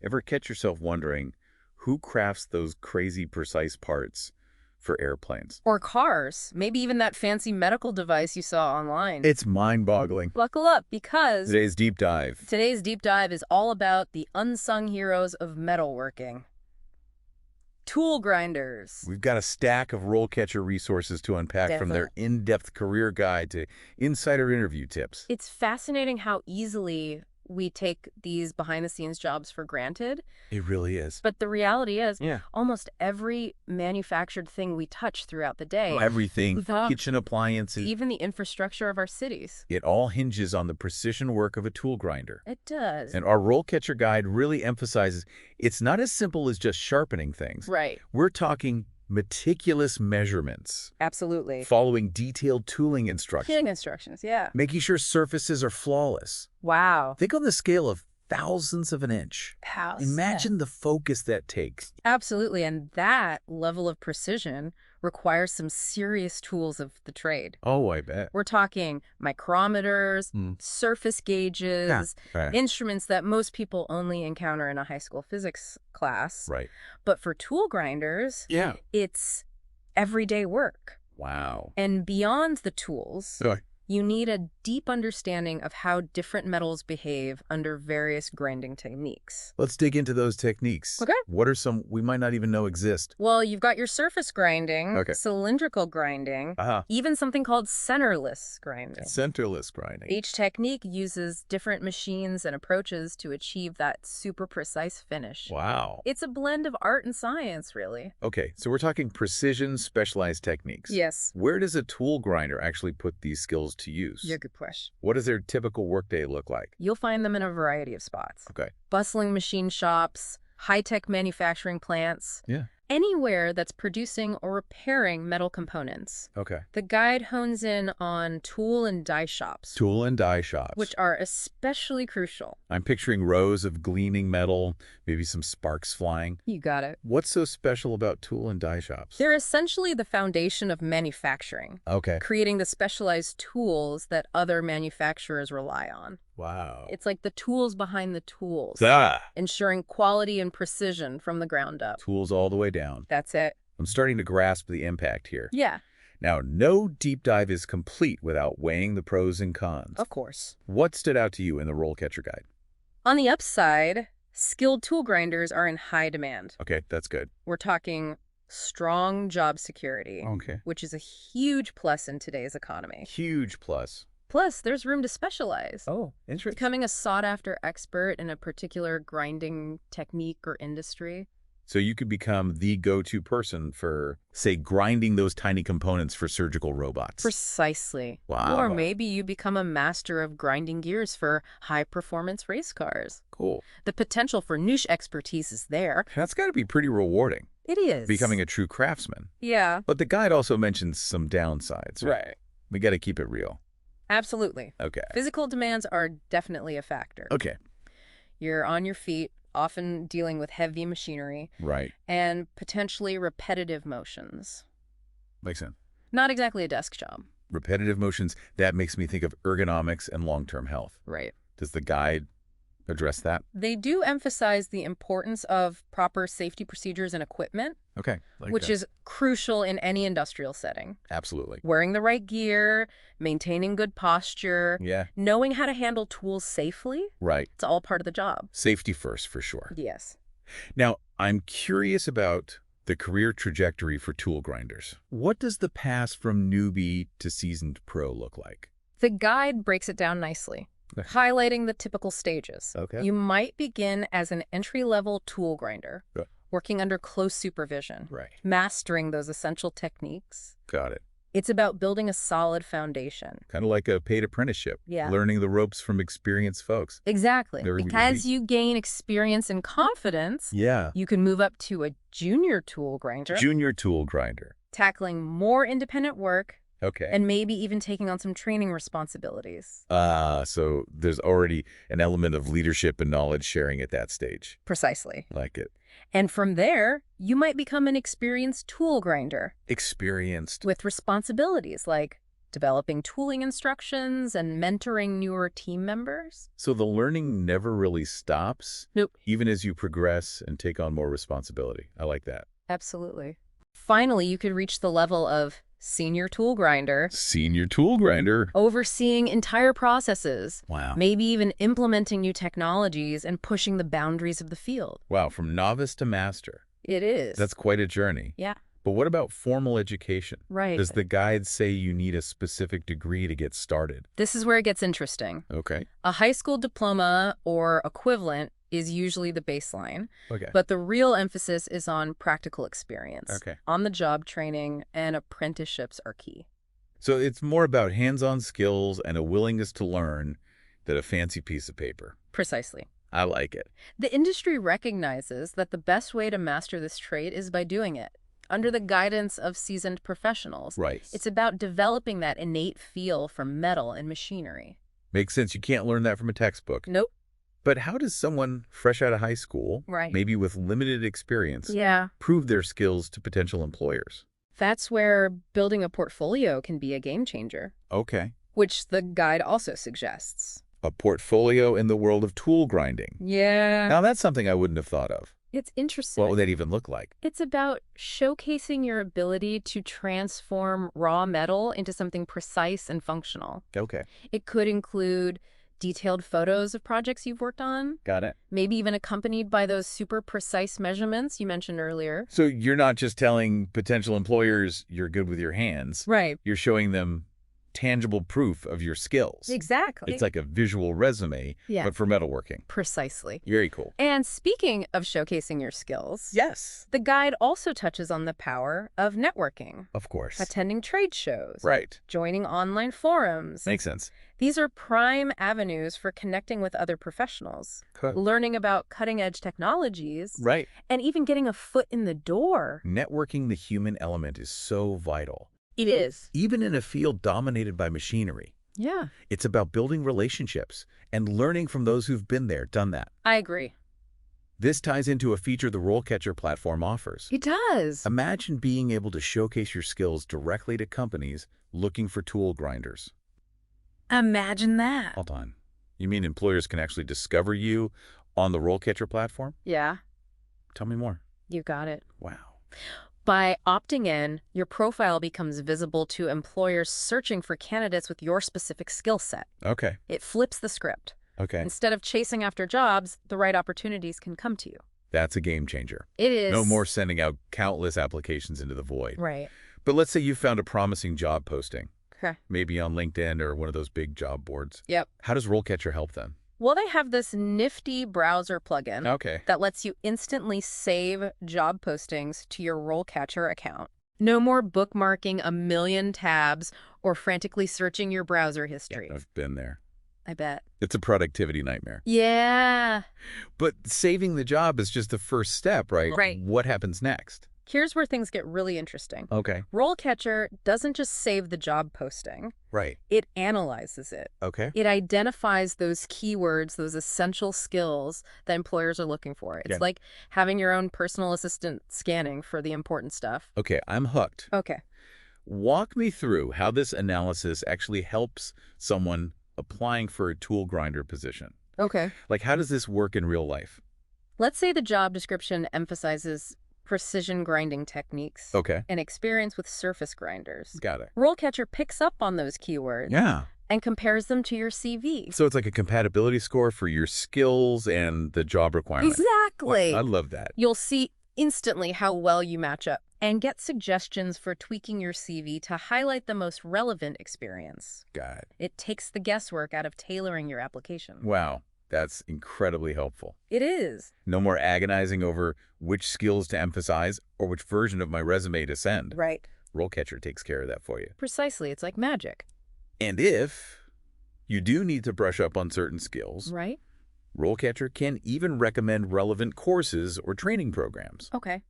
Ever catch yourself wondering who crafts those crazy precise parts for airplanes? Or cars, maybe even that fancy medical device you saw online. It's mind-boggling. Buckle up, because Today's deep dive. today's deep dive is all about the unsung heroes of metalworking. Tool grinders. We've got a stack of RoleCatcher resources to unpack, from their in-depth career guide to insider interview tips. It's fascinating how easily we take these behind-the-scenes jobs for granted. It really is. But the reality is, Yeah. almost every manufactured thing we touch throughout the day, Everything, kitchen appliances, even the infrastructure of our cities. it all hinges on the precision work of a tool grinder. It does. And our RoleCatcher guide really emphasizes it's not as simple as just sharpening things. Right. We're talking meticulous measurements, Absolutely. following detailed tooling instructions, Hitting instructions, yeah. making sure surfaces are flawless. Wow. Think on the scale of thousandths of an inch. House. Imagine the focus that takes. Absolutely, and that level of precision requires some serious tools of the trade. Oh, I bet. We're talking micrometers, surface gauges, Right. instruments that most people only encounter in a high school physics class. Right. But for tool grinders, Yeah. it's everyday work. Wow. And beyond the tools, So, you need a deep understanding of how different metals behave under various grinding techniques. let's dig into those techniques. Okay. What are some we might not even know exist? Well, you've got your surface grinding, Okay. cylindrical grinding, Aha. even something called centerless grinding. Centerless grinding. Each technique uses different machines and approaches to achieve that super precise finish. Wow. It's a blend of art and science, really. Okay, so we're talking precision, specialized techniques. Yes. Where does a tool grinder actually put these skills to use? Yeah, good question. What does their typical workday look like? You'll find them in a variety of spots. Okay. Bustling machine shops, high-tech manufacturing plants, Yeah. anywhere that's producing or repairing metal components. Okay. The guide hones in on tool and die shops, Tool and die shops. which are especially crucial. I'm picturing rows of gleaming metal, maybe some sparks flying. You got it. What's so special about tool and die shops? They're essentially the foundation of manufacturing, Okay. creating the specialized tools that other manufacturers rely on. Wow. It's like the tools behind the tools, Ah, ensuring quality and precision from the ground up. tools all the way down. That's it. I'm starting to grasp the impact here. Yeah, Now, no deep dive is complete without weighing the pros and cons. of course. What stood out to you in the RoleCatcher guide? On the upside, skilled tool grinders are in high demand. Okay, that's good. We're talking strong job security, Okay. which is a huge plus in today's economy. Huge plus. Plus, there's room to specialize. Oh, interesting. Becoming a sought-after expert in a particular grinding technique or industry. So you could become the go-to person for, say, grinding those tiny components for surgical robots. Precisely. Wow. Or maybe you become a master of grinding gears for high-performance race cars. Cool. The potential for niche expertise is there. That's got to be pretty rewarding, It is. becoming a true craftsman. Yeah. But the guide also mentions some downsides. Right. We got to keep it real. Absolutely. Okay. Physical demands are definitely a factor. Okay. You're on your feet, often dealing with heavy machinery, Right. and potentially repetitive motions. Makes sense. Not exactly a desk job. Repetitive motions, that makes me think of ergonomics and long-term health. Right. Does the guide address that? They do emphasize the importance of proper safety procedures and equipment, Okay. which is crucial in any industrial setting. Absolutely. Wearing the right gear, maintaining good posture, Yeah. knowing how to handle tools safely, Right. it's all part of the job. Safety first, for sure. Yes. Now, I'm curious about the career trajectory for tool grinders. What does the pass from newbie to seasoned pro look like? The guide breaks it down nicely, Okay. highlighting the typical stages. Okay. You might begin as an entry-level tool grinder, Good. working under close supervision, Right. mastering those essential techniques. Got it. It's about building a solid foundation. Kind of like a paid apprenticeship. Yeah. Learning the ropes from experienced folks. Exactly. Very As you gain experience and confidence, Yeah. you can move up to a junior tool grinder, Junior tool grinder. tackling more independent work, Okay. and maybe even taking on some training responsibilities. So there's already an element of leadership and knowledge sharing at that stage. Precisely. Like it. And from there, you might become an experienced tool grinder Experienced. with responsibilities like developing tooling instructions and mentoring newer team members. So the learning never really stops, Nope. even as you progress and take on more responsibility. I like that. Absolutely. Finally, you could reach the level of senior tool grinder, Senior tool grinder. overseeing entire processes, Wow. maybe even implementing new technologies and pushing the boundaries of the field. Wow, from novice to master. It is. That's quite a journey. Yeah, But what about formal education? right. Does the guide say you need a specific degree to get started? This is where it gets interesting. Okay. A high school diploma or equivalent is usually the baseline, Okay. but the real emphasis is on practical experience. Okay. On-the-job training and apprenticeships are key. So it's more about hands-on skills and a willingness to learn than a fancy piece of paper. Precisely. I like it. The industry recognizes that the best way to master this trade is by doing it, under the guidance of seasoned professionals. Right. It's about developing that innate feel for metal and machinery. Makes sense. You can't learn that from a textbook. Nope. But how does someone fresh out of high school, Right. maybe with limited experience, Yeah. prove their skills to potential employers? That's where building a portfolio can be a game changer, Okay. which the guide also suggests. A portfolio in the world of tool grinding. Yeah. Now, that's something I wouldn't have thought of. It's interesting. What would that even look like? It's about showcasing your ability to transform raw metal into something precise and functional. Okay. It could include detailed photos of projects you've worked on, Got it. maybe even accompanied by those super precise measurements you mentioned earlier. So you're not just telling potential employers you're good with your hands. Right. You're showing them tangible proof of your skills. Exactly. It's like a visual resume, Yeah. but for metalworking. Precisely. Very cool. And speaking of showcasing your skills, Yes. the guide also touches on the power of networking, Of course. attending trade shows, Right. joining online forums. Makes sense. These are prime avenues for connecting with other professionals, learning about cutting-edge technologies, Right. and even getting a foot in the door. Networking the human element is so vital. It is. Even in a field dominated by machinery, Yeah. it's about building relationships and learning from those who've been there, done that. I agree. This ties into a feature the RoleCatcher platform offers. It does. Imagine being able to showcase your skills directly to companies looking for tool grinders. Imagine that. Hold on. You mean employers can actually discover you on the RoleCatcher platform? Yeah, Tell me more. you got it. Wow. By opting in, your profile becomes visible to employers searching for candidates with your specific skill set. Okay. It flips the script. Okay. Instead of chasing after jobs, the right opportunities can come to you. That's a game changer. It is. No more sending out countless applications into the void. Right. But let's say you found a promising job posting, Okay. maybe on LinkedIn or one of those big job boards. Yep. How does RoleCatcher help then? Well, they have this nifty browser plugin Okay. that lets you instantly save job postings to your RoleCatcher account. No more bookmarking a million tabs or frantically searching your browser history. I've been there. I bet. It's a productivity nightmare. Yeah. But saving the job is just the first step, right? Right. What happens next? Here's where things get really interesting. Okay. RoleCatcher doesn't just save the job posting. Right. It analyzes it. Okay. It identifies those keywords, those essential skills that employers are looking for. It's Yeah. like having your own personal assistant scanning for the important stuff. Okay, I'm hooked. Okay. Walk me through how this analysis actually helps someone applying for a tool grinder position. Okay. Like, how does this work in real life? Let's say the job description emphasizes precision grinding techniques Okay. and experience with surface grinders. Got it. RoleCatcher picks up on those keywords Yeah. and compares them to your CV. So it's like a compatibility score for your skills and the job requirement. Exactly. I love that. You'll see instantly how well you match up and get suggestions for tweaking your CV to highlight the most relevant experience. Got it. It takes the guesswork out of tailoring your application. Wow. That's incredibly helpful. It is. No more agonizing over which skills to emphasize or which version of my resume to send. Right. RoleCatcher takes care of that for you. Precisely. It's like magic. And if you do need to brush up on certain skills, Right? RoleCatcher can even recommend relevant courses or training programs. Okay.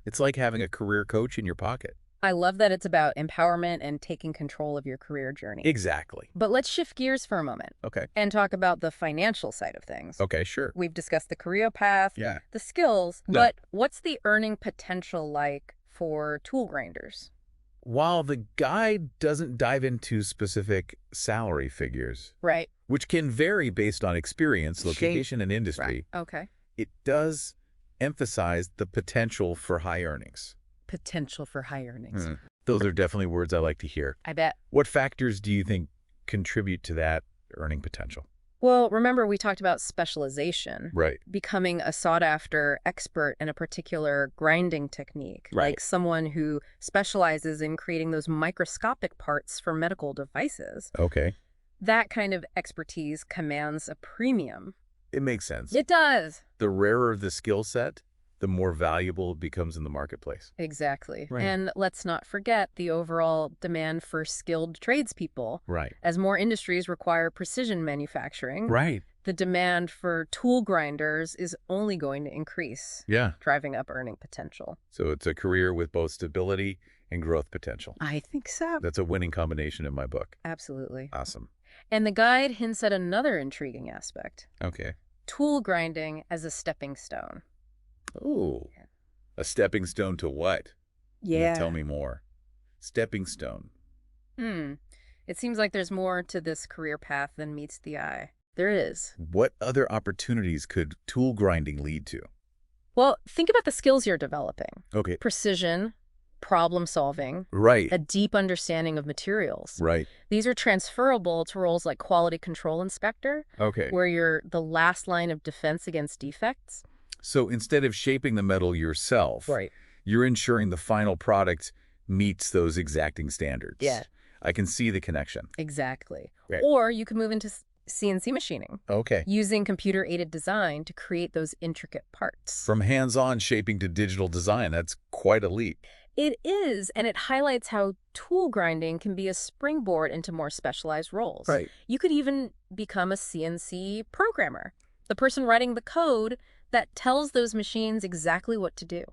It's like having a career coach in your pocket. I love that it's about empowerment and taking control of your career journey. Exactly. But let's shift gears for a moment Okay. and talk about the financial side of things. Okay, sure. We've discussed the career path, Yeah. the skills, Yeah. but what's the earning potential like for tool grinders? while the guide doesn't dive into specific salary figures, Right. which can vary based on experience, Shape. location, and industry, Right. Okay. it does emphasize the potential for high earnings. Potential for high earnings. Those are definitely words I like to hear. I bet. What factors do you think contribute to that earning potential? Well, remember we talked about specialization. Right. Becoming a sought-after expert in a particular grinding technique, Right. like someone who specializes in creating those microscopic parts for medical devices. Okay. That kind of expertise commands a premium. It makes sense. It does. The rarer the skill set, the more valuable it becomes in the marketplace. Exactly. Right. And let's not forget the overall demand for skilled tradespeople. Right. As more industries require precision manufacturing, Right. the demand for tool grinders is only going to increase, Yeah. driving up earning potential. So it's a career with both stability and growth potential. I think so. That's a winning combination in my book. Absolutely. Awesome. And the guide hints at another intriguing aspect: Okay. tool grinding as a stepping stone. Oh, a stepping stone to what? Tell me more. Stepping stone. It seems like there's more to this career path than meets the eye. There is. What other opportunities could tool grinding lead to? Well, think about the skills you're developing. Okay. Precision, problem solving, Right. a deep understanding of materials. Right. These are transferable to roles like quality control inspector, Okay. where you're the last line of defense against defects. So instead of shaping the metal yourself, you're ensuring the final product meets those exacting standards. Yeah. I can see the connection. Exactly. Right. Or you can move into CNC machining, Okay. using computer-aided design to create those intricate parts. From hands-on shaping to digital design, that's quite a leap. It is, and it highlights how tool grinding can be a springboard into more specialized roles. Right. You could even become a CNC programmer, the person writing the code that tells those machines exactly what to do.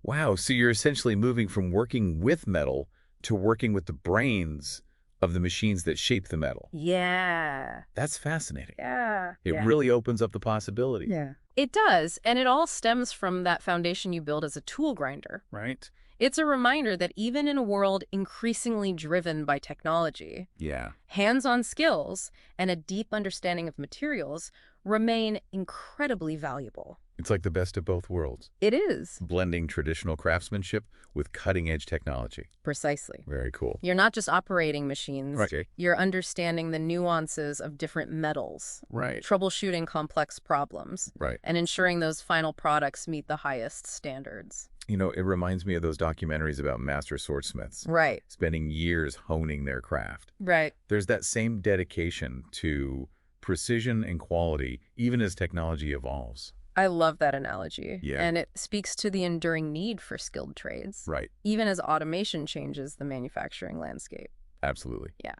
Wow, so you're essentially moving from working with metal to working with the brains of the machines that shape the metal. Yeah. That's fascinating. Yeah. It really opens up the possibility. Yeah. It does, and it all stems from that foundation you build as a tool grinder. Right? It's a reminder that even in a world increasingly driven by technology, Yeah. hands-on skills and a deep understanding of materials remain incredibly valuable. It's like the best of both worlds, It is. blending traditional craftsmanship with cutting-edge technology. Precisely. Very cool. You're not just operating machines. Right. You're understanding the nuances of different metals, Right. troubleshooting complex problems, Right. and ensuring those final products meet the highest standards. You know, it reminds me of those documentaries about master swordsmiths, Right. spending years honing their craft. Right. There's that same dedication to precision and quality, even as technology evolves. I love that analogy. Yeah. And it speaks to the enduring need for skilled trades, Right. even as automation changes the manufacturing landscape. Absolutely. Yeah.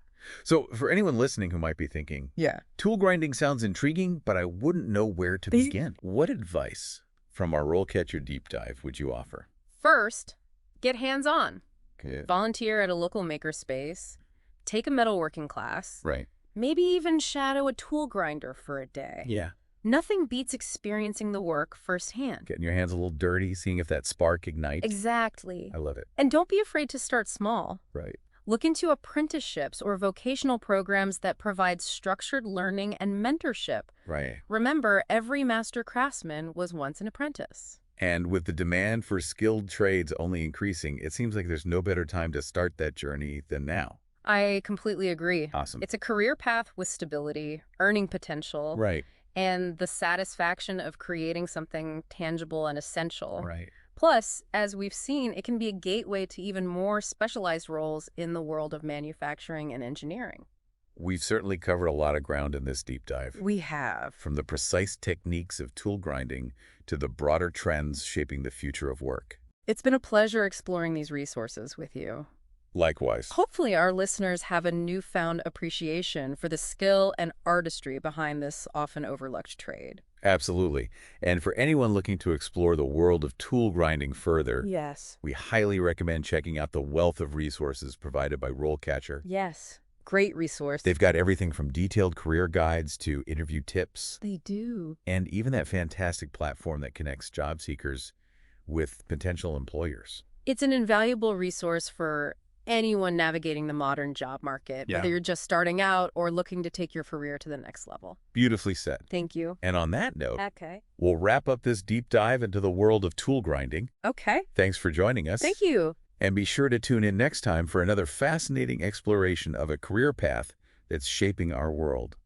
So for anyone listening who might be thinking, Yeah. tool grinding sounds intriguing, but I wouldn't know where to begin. What advice from our RoleCatcher deep dive would you offer? First, get hands-on. Okay. Volunteer at a local makerspace. Take a metalworking class. Right. Maybe even shadow a tool grinder for a day. Yeah. Nothing beats experiencing the work firsthand. Getting your hands a little dirty, seeing if that spark ignites. Exactly. I love it. And don't be afraid to start small. Right. Look into apprenticeships or vocational programs that provide structured learning and mentorship. Right. Remember, every master craftsman was once an apprentice. And with the demand for skilled trades only increasing, it seems like there's no better time to start that journey than now. I completely agree. Awesome. It's a career path with stability, earning potential, Right. and the satisfaction of creating something tangible and essential. Right. Plus, as we've seen, it can be a gateway to even more specialized roles in the world of manufacturing and engineering. We've certainly covered a lot of ground in this deep dive. We have. From the precise techniques of tool grinding to the broader trends shaping the future of work. It's been a pleasure exploring these resources with you. Likewise. Hopefully, our listeners have a newfound appreciation for the skill and artistry behind this often overlooked trade. Absolutely. And for anyone looking to explore the world of tool grinding further, Yes. we highly recommend checking out the wealth of resources provided by RoleCatcher. Yes. Great resource. They've got everything from detailed career guides to interview tips, They do. and even that fantastic platform that connects job seekers with potential employers. It's an invaluable resource for anyone navigating the modern job market, Yeah. whether you're just starting out or looking to take your career to the next level. Beautifully said. Thank you. And on that note, Okay. we'll wrap up this deep dive into the world of tool grinding. Okay. Thanks for joining us. Thank you. And be sure to tune in next time for another fascinating exploration of a career path that's shaping our world.